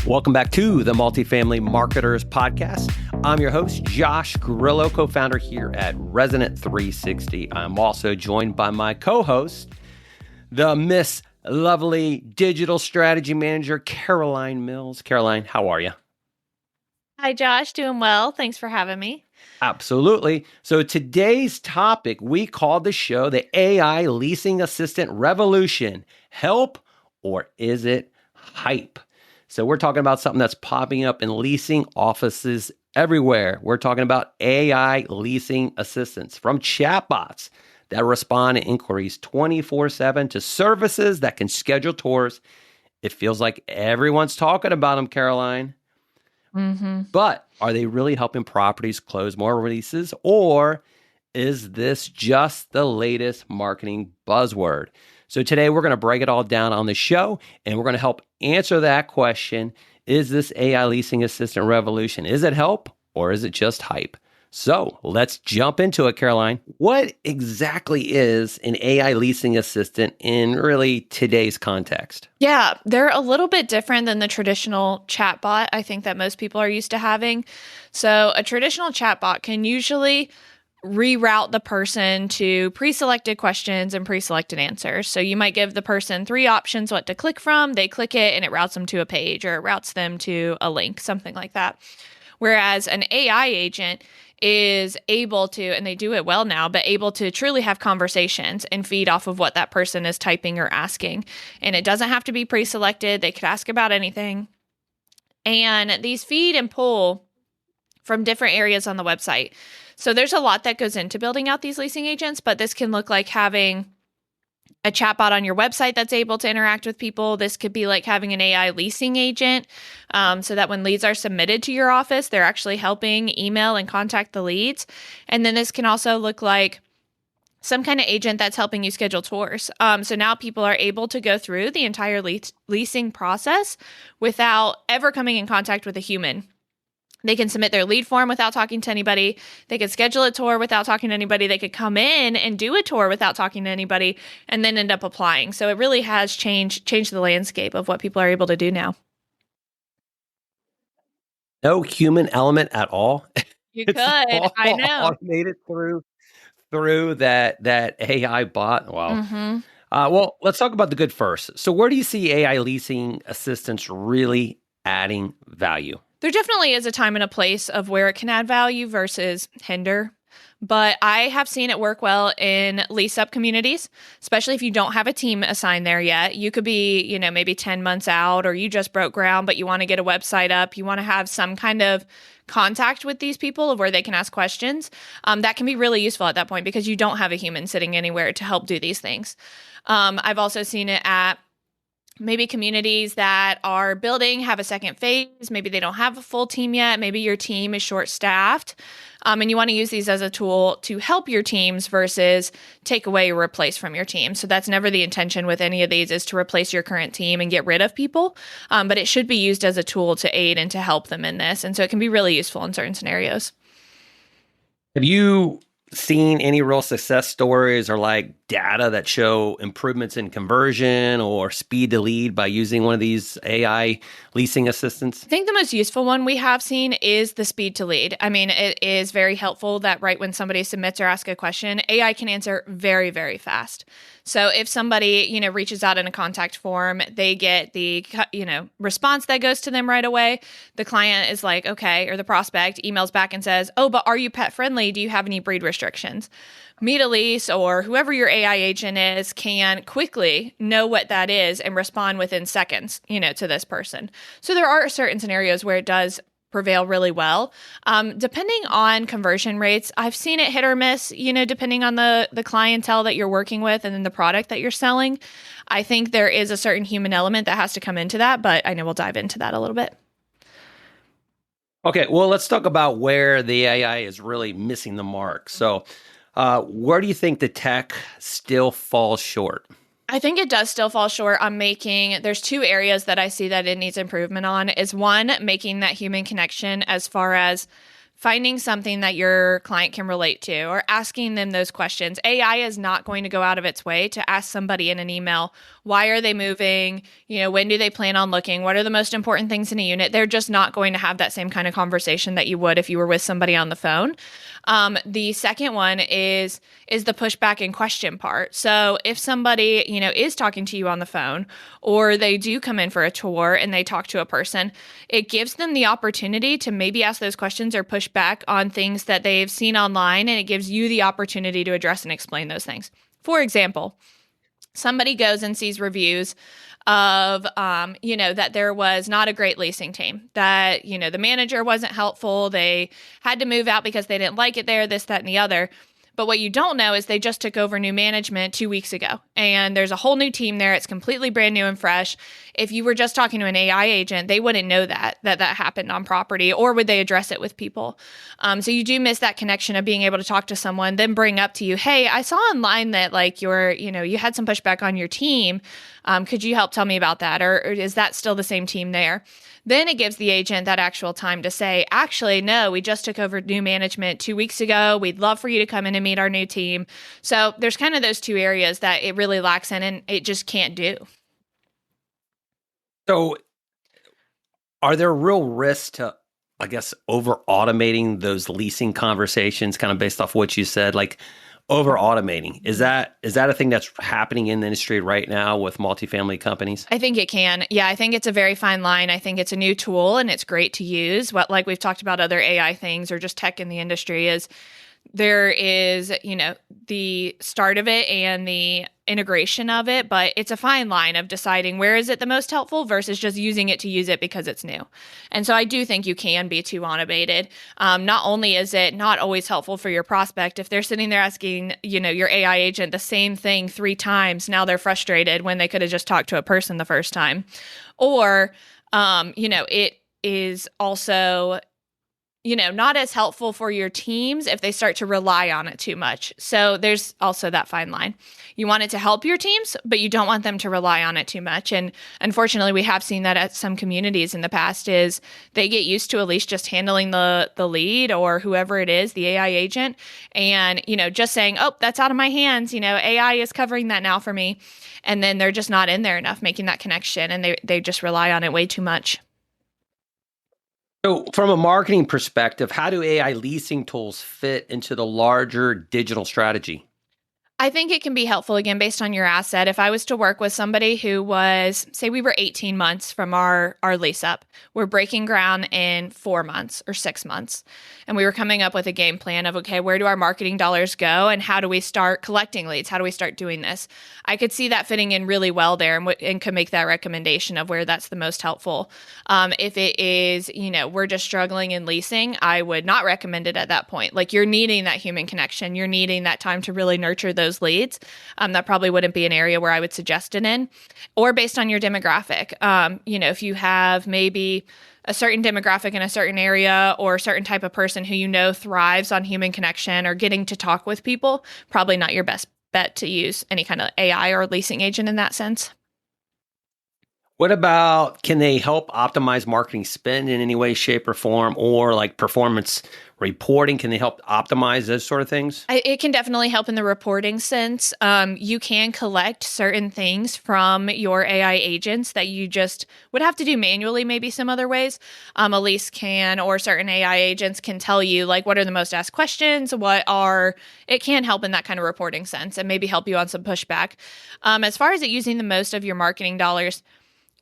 Welcome back to the Multifamily Marketers Podcast. I'm your host, Josh Grillo, co-founder here at Resonant 360. I'm also joined by my co-host, the Miss Lovely Digital Strategy Manager, Caroline Mills. Caroline, how are you? Hi, Josh. Doing well. Thanks for having me. Absolutely. So today's topic, we call the show the AI Leasing Assistant Revolution. Help or is it hype? So we're talking about something that's popping up in leasing offices everywhere. We're talking about AI leasing assistants from chatbots that respond to inquiries 24/7 to services that can schedule tours. It feels like everyone's talking about them, Caroline. But are they really helping properties close more leases, or is this just the latest marketing buzzword? So today we're going to break it all down on the show, and we're going to help answer that question. Is this AI leasing assistant revolution? Is it help or is it just hype? So let's jump into it, Caroline. What exactly is an AI leasing assistant in really today's context? Yeah, they're a little bit different than the traditional chatbot, I think, that most people are used to having. So a traditional chatbot can usually reroute the person to pre-selected questions and pre-selected answers. So you might give the person 3 options what to click from. They click it and it routes them to a page, or it routes them to a link, something like that. Whereas an AI agent is able to, and they do it well now, but able to truly have conversations and feed off of what that person is typing or asking. And it doesn't have to be pre-selected. They could ask about anything. And these feed and pull from different areas on the website. So there's a lot that goes into building out these leasing agents, but this can look like having a chatbot on your website that's able to interact with people. This could be like having an AI leasing agent, so that when leads are submitted to your office, they're actually helping email and contact the leads. And then this can also look like some kind of agent that's helping you schedule tours. So now people are able to go through the entire leasing process without ever coming in contact with a human. They can submit their lead form without talking to anybody. They could schedule a tour without talking to anybody. They could come in and do a tour without talking to anybody and then end up applying. So it really has changed the landscape of what people are able to do now. No human element at all. You could. I know. Automated through that AI bot. Wow. Well, let's talk about the good first. So where do you see AI leasing assistants really adding value? There definitely is a time and a place of where it can add value versus hinder. But I have seen it work well in lease-up communities, especially if you don't have a team assigned there yet. You could be, maybe 10 months out, or you just broke ground, but you want to get a website up. You want to have some kind of contact with these people of where they can ask questions. That can be really useful at that point because you don't have a human sitting anywhere to help do these things. I've also seen it at maybe communities that are building, have a second phase. Maybe they don't have a full team yet. Maybe your team is short-staffed. And you want to use these as a tool to help your teams versus take away or replace from your team. So that's never the intention with any of these, is to replace your current team and get rid of people. But it should be used as a tool to aid and to help them in this. And so it can be really useful in certain scenarios. Have you seen any real success stories or like data that show improvements in conversion or speed to lead by using one of these AI leasing assistants? I think the most useful one we have seen is the speed to lead. I mean, it is very helpful that right when somebody submits or asks a question, AI can answer very, very fast. So if somebody, reaches out in a contact form, they get the, response that goes to them right away. The client is like, okay, or the prospect emails back and says, oh, but are you pet friendly? Do you have any breed restrictions? Meet-a-Lease or whoever your AI agent is can quickly know what that is and respond within seconds, to this person. So there are certain scenarios where it does prevail really well. Depending on conversion rates, I've seen it hit or miss, depending on the clientele that you're working with and then the product that you're selling. I think there is a certain human element that has to come into that, but I know we'll dive into that a little bit. Okay, well, let's talk about where the AI is really missing the mark. So where do you think the tech still falls short? I think it does still fall short on there's 2 areas that I see that it needs improvement on. Is one, making that human connection as far as finding something that your client can relate to or asking them those questions. AI is not going to go out of its way to ask somebody in an email, why are they moving? When do they plan on looking? What are the most important things in a unit? They're just not going to have that same kind of conversation that you would if you were with somebody on the phone. The second one is the pushback and question part. So if somebody, is talking to you on the phone, or they do come in for a tour and they talk to a person, it gives them the opportunity to maybe ask those questions or push back on things that they've seen online, and it gives you the opportunity to address and explain those things. For example, somebody goes and sees reviews of, that there was not a great leasing team, that, the manager wasn't helpful. They had to move out because they didn't like it there, this, that, and the other. But what you don't know is they just took over new management 2 weeks ago, and there's a whole new team there. It's completely brand new and fresh. If you were just talking to an AI agent, they wouldn't know that happened on property, or would they address it with people? So you do miss that connection of being able to talk to someone, then bring up to you, hey, I saw online that you had some pushback on your team. Could you help tell me about that? Or is that still the same team there? Then it gives the agent that actual time to say, actually, no, we just took over new management 2 weeks ago. We'd love for you to come in and meet our new team. So there's kind of those two areas that it really lacks in and it just can't do. So are there real risks to, I guess, over automating those leasing conversations, kind of based off what you said? Like, over automating, is that a thing that's happening in the industry right now with multifamily companies? I think it can. Yeah, I think it's a very fine line. I think it's a new tool and it's great to use. Like we've talked about other AI things or just tech in the industry, is there is, the start of it and the integration of it, but it's a fine line of deciding where is it the most helpful versus just using it to use it because it's new. And so I do think you can be too automated. Not only is it not always helpful for your prospect, if they're sitting there asking, your AI agent the same thing 3 times, now they're frustrated when they could have just talked to a person the first time. Or, it is also not as helpful for your teams if they start to rely on it too much. So there's also that fine line. You want it to help your teams, but you don't want them to rely on it too much. And unfortunately, we have seen that at some communities in the past, is they get used to at least just handling the lead or whoever it is, the AI agent, and, just saying, oh, that's out of my hands. AI is covering that now for me. And then they're just not in there enough making that connection, and they just rely on it way too much. So from a marketing perspective, how do AI leasing tools fit into the larger digital strategy? I think it can be helpful, again, based on your asset. If I was to work with somebody who was, say we were 18 months from our lease up, we're breaking ground in 4 months or 6 months, and we were coming up with a game plan of, okay, where do our marketing dollars go and how do we start collecting leads? How do we start doing this? I could see that fitting in really well there, and could make that recommendation of where that's the most helpful. If it is, we're just struggling in leasing, I would not recommend it at that point. Like, you're needing that human connection. You're needing that time to really nurture those leads. That probably wouldn't be an area where I would suggest it in. Or based on your demographic, if you have maybe a certain demographic in a certain area or a certain type of person who thrives on human connection or getting to talk with people, probably not your best bet to use any kind of AI or leasing agent in that sense. What about, can they help optimize marketing spend in any way, shape, or form, or like performance reporting? Can they help optimize those sort of things? It can definitely help in the reporting sense. You can collect certain things from your AI agents that you just would have to do manually, maybe some other ways. A lease can, or certain AI agents can tell you, like, what are the most asked questions, it can help in that kind of reporting sense and maybe help you on some pushback. As far as it using the most of your marketing dollars,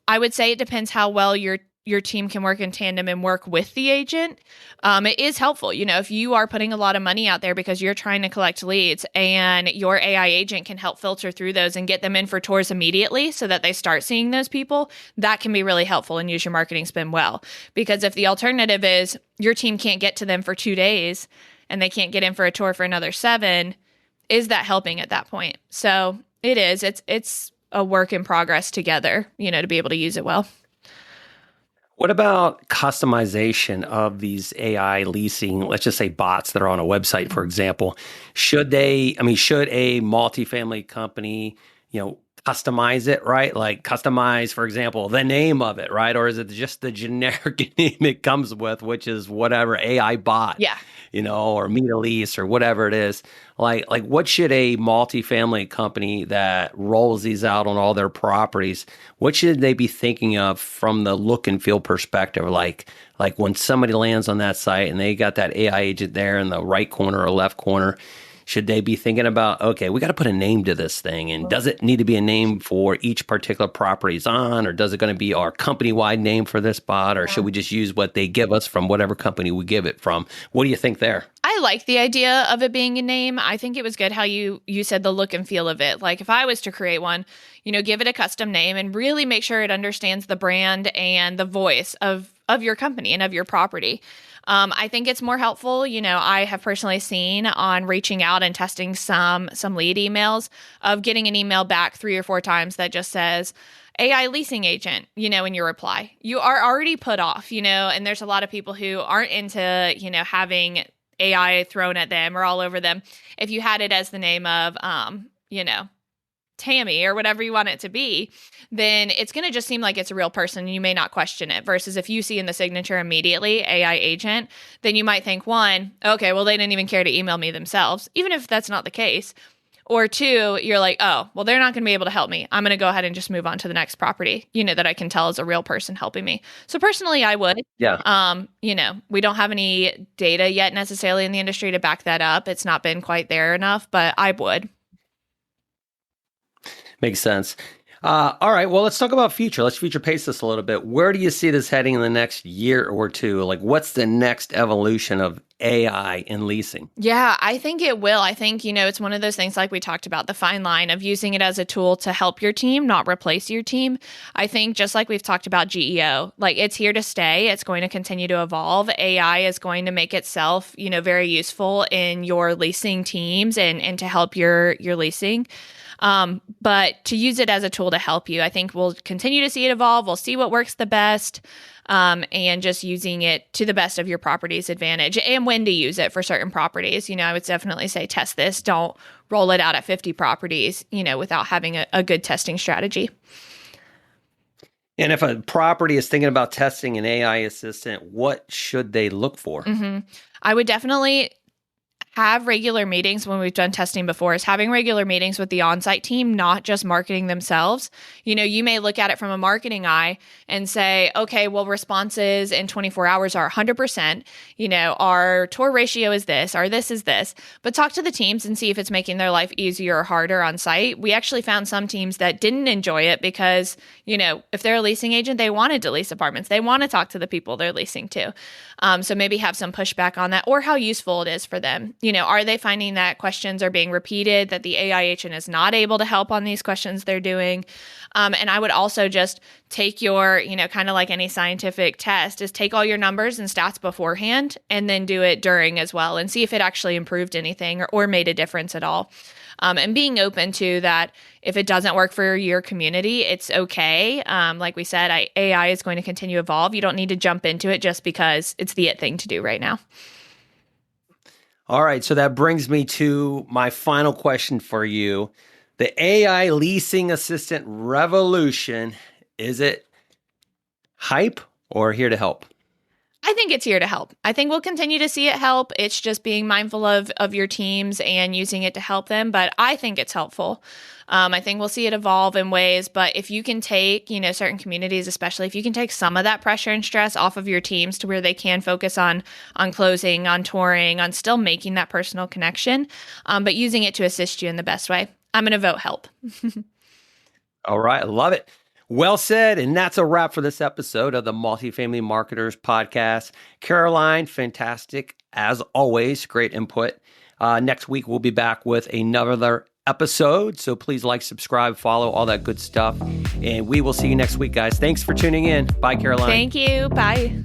I would say it depends how well your team can work in tandem and work with the agent. It is helpful. If you are putting a lot of money out there because you're trying to collect leads, and your AI agent can help filter through those and get them in for tours immediately so that they start seeing those people, that can be really helpful and use your marketing spend well. Because if the alternative is your team can't get to them for 2 days and they can't get in for a tour for another 7, is that helping at that point? So it is. It's a work in progress together, to be able to use it well. What about customization of these AI leasing, let's just say bots that are on a website, for example? Should a multifamily company, customize it, right? Like customize, for example, the name of it, right? Or is it just the generic name it comes with, which is whatever AI bot, Yeah. or meter lease or whatever it is? Like what should a multifamily company that rolls these out on all their properties, what should they be thinking of from the look and feel perspective? Like when somebody lands on that site and they got that AI agent there in the right corner or left corner, should they be thinking about, okay, we got to put a name to this thing? And does it need to be a name for each particular property it's on? Or does it going to be our company-wide name for this bot? Or should we just use what they give us from whatever company we give it from? What do you think there? I like the idea of it being a name. I think it was good how you said the look and feel of it. Like if I was to create one, give it a custom name and really make sure it understands the brand and the voice of your company and of your property. I think it's more helpful. I have personally seen on reaching out and testing some lead emails of getting an email back 3 or 4 times that just says AI leasing agent, in your reply. You are already put off, and there's a lot of people who aren't into, having AI thrown at them or all over them. If you had it as the name of, Tammy or whatever you want it to be, then it's going to just seem like it's a real person. You may not question it. Versus if you see in the signature immediately AI agent, then you might think, one, okay, well, they didn't even care to email me themselves, even if that's not the case. Or 2, you're like, oh, well, they're not going to be able to help me. I'm going to go ahead and just move on to the next property, that I can tell is a real person helping me. So personally, I would. Yeah. We don't have any data yet necessarily in the industry to back that up. It's not been quite there enough, but I would. Makes sense. All right. Well, let's talk about future. Let's future pace this a little bit. Where do you see this heading in the next year or two? Like, what's the next evolution of AI in leasing? Yeah, I think it will. I think, it's one of those things like we talked about, the fine line of using it as a tool to help your team, not replace your team. I think just like we've talked about GEO, like it's here to stay. It's going to continue to evolve. AI is going to make itself, very useful in your leasing teams and to help your leasing. But to use it as a tool to help you, I think we'll continue to see it evolve. We'll see what works the best, and just using it to the best of your property's advantage and when to use it for certain properties. I would definitely say test this. Don't roll it out at 50 properties, without having a good testing strategy. And if a property is thinking about testing an AI assistant, what should they look for? Mm-hmm. I would definitely have regular meetings when we've done testing before, is having regular meetings with the on-site team, not just marketing themselves. You may look at it from a marketing eye and say, okay, well, responses in 24 hours are 100%. Our tour ratio is this, or this is this. But talk to the teams and see if it's making their life easier or harder on site. We actually found some teams that didn't enjoy it because, if they're a leasing agent, they wanted to lease apartments. They want to talk to the people they're leasing to. So maybe have some pushback on that, or how useful it is for them. Are they finding that questions are being repeated, that the AI agent is not able to help on these questions they're doing? And I would also just take your, kind of like any scientific test, is take all your numbers and stats beforehand and then do it during as well and see if it actually improved anything or made a difference at all. And being open to that, if it doesn't work for your community, it's okay. Like we said, AI is going to continue to evolve. You don't need to jump into it just because it's the it thing to do right now. All right. So that brings me to my final question for you. The AI leasing assistant revolution, is it hype or here to help? I think it's here to help. I think we'll continue to see it help. It's just being mindful of your teams and using it to help them. But I think it's helpful. I think we'll see it evolve in ways. But if you can take, certain communities, especially if you can take some of that pressure and stress off of your teams to where they can focus on closing, on touring, on still making that personal connection, but using it to assist you in the best way, I'm going to vote help. All right. I love it. Well said. And that's a wrap for this episode of the Multifamily Marketers Podcast. Caroline, fantastic. As always, great input. Next week, we'll be back with another episode. So please like, subscribe, follow, all that good stuff. And we will see you next week, guys. Thanks for tuning in. Bye, Caroline. Thank you. Bye.